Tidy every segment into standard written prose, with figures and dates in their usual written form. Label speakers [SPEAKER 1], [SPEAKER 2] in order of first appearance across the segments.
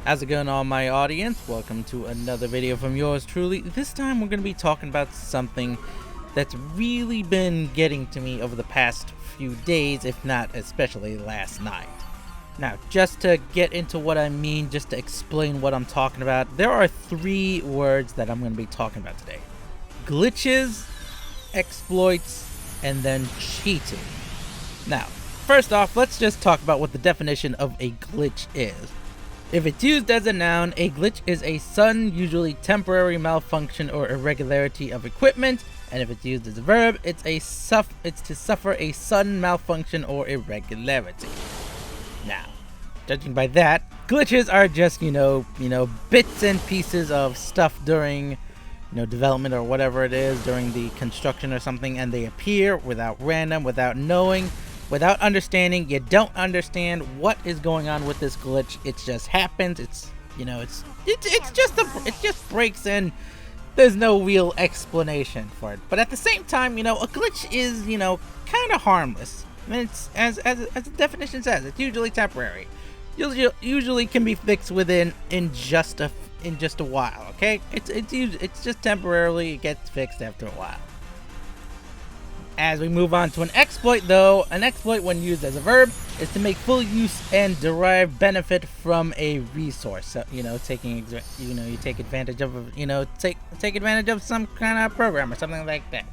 [SPEAKER 1] How's it going, all my audience? Welcome to another video from yours truly. This time we're going to be talking about something that's really been getting to me over the past few days, if not especially last night. Now, just to get into what I mean, just to explain what I'm talking about, there are three words that I'm going to be talking about today. Glitches, exploits, and then cheating. Now, first off, let's just talk about what the definition of a glitch is. If it's used as a noun, a glitch is a sudden, usually temporary malfunction or irregularity of equipment, and if it's used as a verb, it's to suffer a sudden malfunction or irregularity. Now, judging by that, glitches are just, bits and pieces of stuff during, development or whatever it is, during the construction or something, and they appear without knowing, without understanding. You don't understand what is going on with this glitch. It just happens. It just breaks in. There's no real explanation for it. But at the same time, a glitch is, kind of harmless. I mean, it's as the definition says, it's usually temporary. Usually can be fixed in just a while. Okay, it's just temporarily. It gets fixed after a while. As we move on to an exploit, though, an exploit when used as a verb is to make full use and derive benefit from a resource. So, you take advantage of, take advantage of some kind of program or something like that.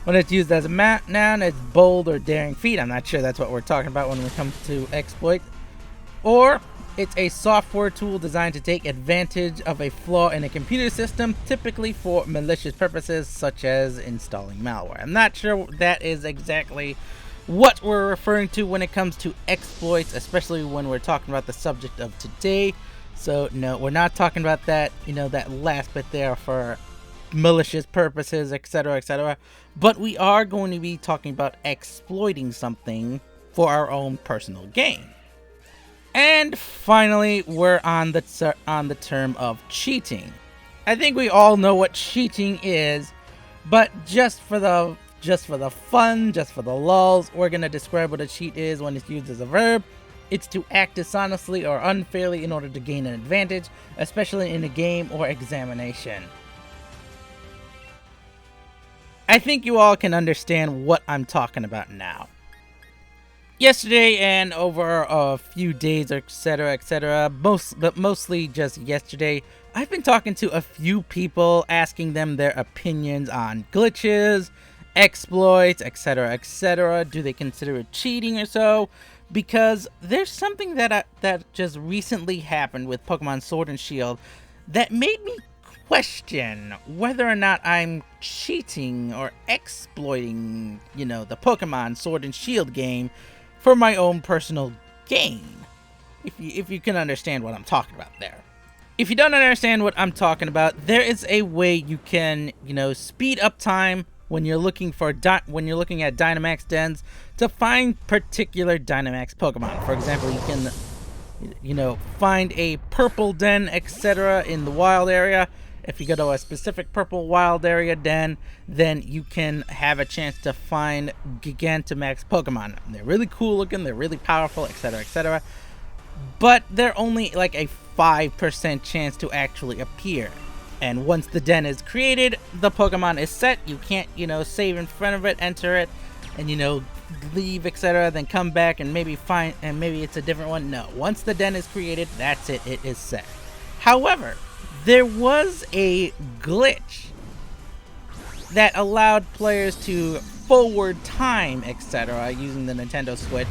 [SPEAKER 1] When it's used as a noun, it's bold or daring feat. I'm not sure that's what we're talking about when we come to exploit. Or it's a software tool designed to take advantage of a flaw in a computer system, typically for malicious purposes such as installing malware. I'm not sure that is exactly what we're referring to when it comes to exploits, especially when we're talking about the subject of today. So no, we're not talking about that, that last bit there for malicious purposes, etc., etc. But we are going to be talking about exploiting something for our own personal gain. And finally, we're on the term of cheating. I think we all know what cheating is, but just for the fun, just for the lulz, we're gonna describe what a cheat is when it's used as a verb. It's to act dishonestly or unfairly in order to gain an advantage, especially in a game or examination. I think you all can understand what I'm talking about now. Yesterday and over a few days, etc., but mostly just yesterday, I've been talking to a few people, asking them their opinions on glitches, exploits, etc. Do they consider it cheating or so? Because there's something that just recently happened with Pokemon Sword and Shield that made me question whether or not I'm cheating or exploiting, the Pokemon Sword and Shield game for my own personal gain, if you can understand what I'm talking about there. If you don't understand what I'm talking about, there is a way you can, speed up time when you're looking at dynamax dens to find particular dynamax Pokemon. For example, you can, find a purple den, etc. in the wild area. If you go to a specific purple wild area den, then you can have a chance to find gigantamax Pokemon. They're really cool looking, they're really powerful, etc. But they're only like a 5% chance to actually appear. And once the den is created, the Pokemon is set. You can't, save in front of it, enter it, and, leave, etc. Then come back and maybe it's a different one. No, once the den is created, that's it. It is set. However, there was a glitch that allowed players to forward time, etc., using the Nintendo Switch,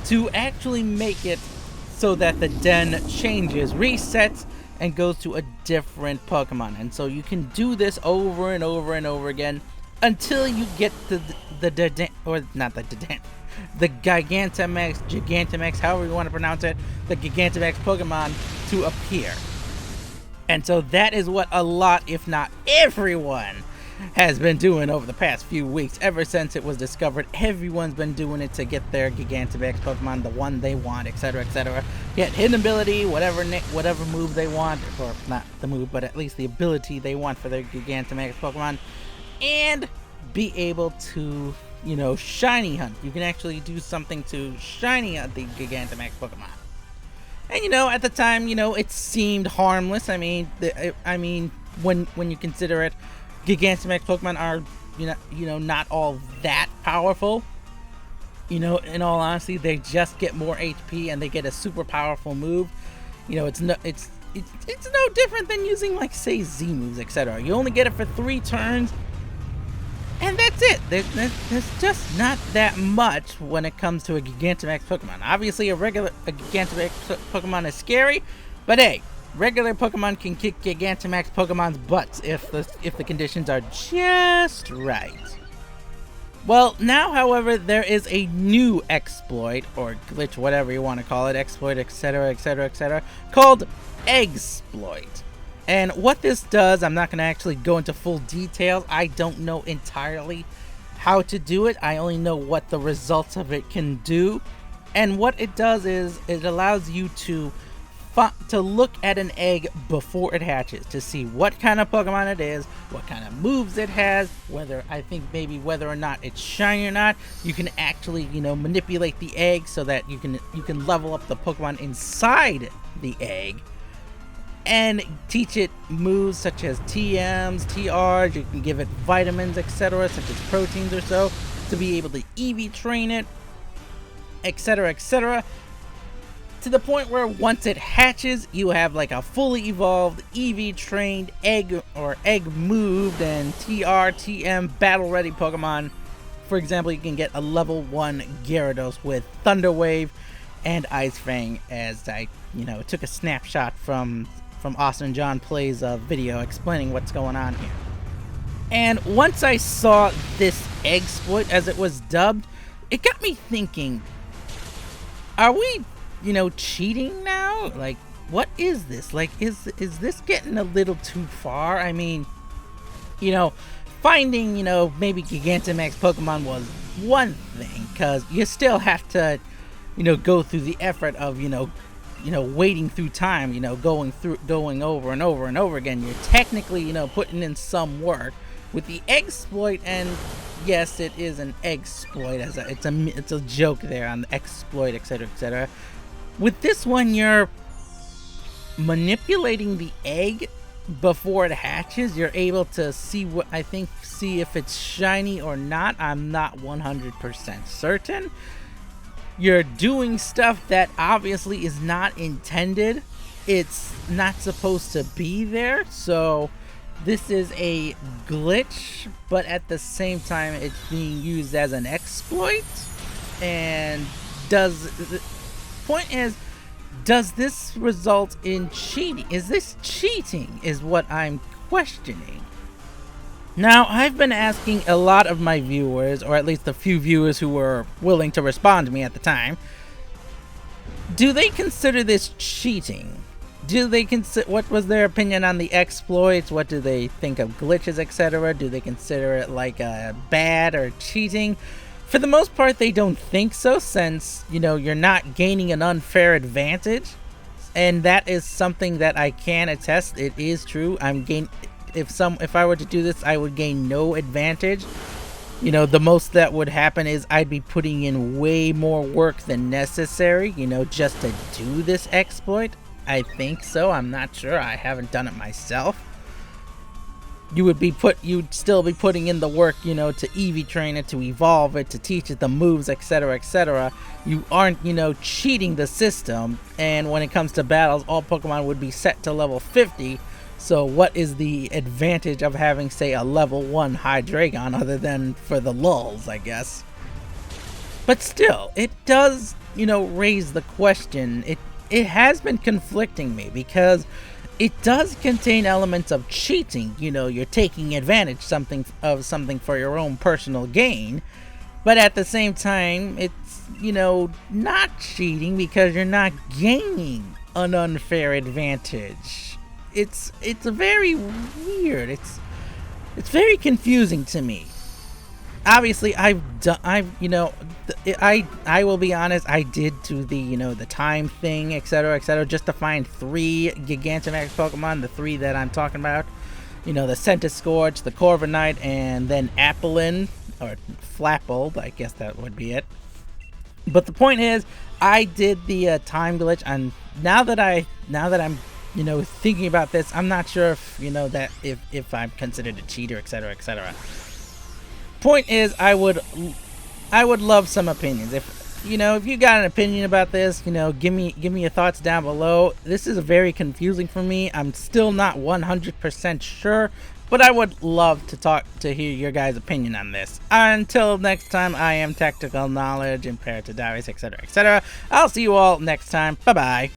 [SPEAKER 1] to actually make it so that the den changes, resets, and goes to a different Pokemon. And so you can do this over and over and over again until you get the gigantamax, however you want to pronounce it, the gigantamax Pokemon to appear. And so that is what a lot, if not everyone, has been doing over the past few weeks. Ever since it was discovered, everyone's been doing it to get their gigantamax Pokemon, the one they want, etc. Get hidden ability, whatever move they want, or not the move, but at least the ability they want for their gigantamax Pokemon, and be able to, shiny hunt. You can actually do something to shiny hunt the gigantamax Pokemon. And, you know, at the time, you know, it seemed harmless. I mean, when you consider it, Gigantamax Pokemon are, not all that powerful. You know, in all honesty, they just get more HP and they get a super powerful move. You know, it's no different than using, like, say, Z moves, etc. You only get it for 3 turns, and that's it. There's just not that much when it comes to a Gigantamax Pokemon. Obviously, a Gigantamax Pokemon is scary, but hey, regular Pokemon can kick Gigantamax Pokemon's butts if the conditions are just right. Well, now, however, there is a new exploit, or glitch, whatever you want to call it, exploit, etc., etc., etc., called eggsploit. And what this does, I'm not going to actually go into full details. I don't know entirely how to do it. I only know what the results of it can do. And what it does is it allows you to look at an egg before it hatches to see what kind of Pokemon it is, what kind of moves it has, whether or not it's shiny or not. You can actually, manipulate the egg so that you can level up the Pokemon inside the egg and teach it moves such as TMs, TRs. You can give it vitamins, etc., such as proteins or so, to be able to EV train it, etc., etc., to the point where once it hatches, you have like a fully evolved, EV trained egg moved and TR, TM battle ready Pokemon. For example, you can get a level 1 Gyarados with Thunder Wave and Ice Fang, as I, took a snapshot from Austin John Plays video explaining what's going on here. And once I saw this eggsploit, as it was dubbed, it got me thinking, are we cheating now? Like, what is this? Like, is this getting a little too far? I mean, finding, maybe Gigantamax Pokemon was one thing, because you still have to, go through the effort of, waiting through time, going over and over and over again. You're technically, putting in some work. With the eggsploit, and yes, it is an eggsploit, it's a joke there on the exploit, etc., etc. With this one, you're manipulating the egg before it hatches. You're able to see if it's shiny or not. I'm not 100% certain. You're doing stuff that obviously is not intended. It's not supposed to be there, so this is a glitch, but at the same time, it's being used as an exploit. And the point is, does this result in cheating? Is this cheating, is what I'm questioning. Now, I've been asking a lot of my viewers, or at least a few viewers who were willing to respond to me at the time, do they consider this cheating? What was their opinion on the exploits? What do they think of glitches, etc.? Do they consider it like bad or cheating? For the most part, they don't think so, since, you're not gaining an unfair advantage. And that is something that I can attest. It is true. If I were to do this, I would gain no advantage. The most that would happen is I'd be putting in way more work than necessary, just to do this exploit. I think so. I'm not sure. I haven't done it myself. You'd still be putting in the work, to EV train it, to evolve it, to teach it the moves, etc., etc. You aren't, cheating the system. And when it comes to battles, all Pokemon would be set to level 50. So what is the advantage of having, say, a level 1 Hydreigon other than for the lulz, I guess? But still, it does, raise the question. It has been conflicting me, because it does contain elements of cheating. You're taking advantage of something for your own personal gain, but at the same time, it's not cheating, because you're not gaining an unfair advantage. It's very weird. It's very confusing to me. Obviously, I will be honest, I did do the time thing, etc., etc., just to find 3 Gigantamax Pokemon, the 3 that I'm talking about. The Centiskorch, the Corviknight, and then Applin, or Flapple, I guess that would be it. But the point is, I did the time glitch, and now that I'm thinking about this, I'm not sure if that if I'm considered a cheater, etc., etc. Point is, I would love some opinions. If you got an opinion about this, give me your thoughts down below. This is very confusing for me. I'm still not 100% sure, but I would love to hear your guys' opinion on this. Until next time, I am Tactical Knowledge, Imperator Darius, etc., etc. I'll see you all next time. Bye bye.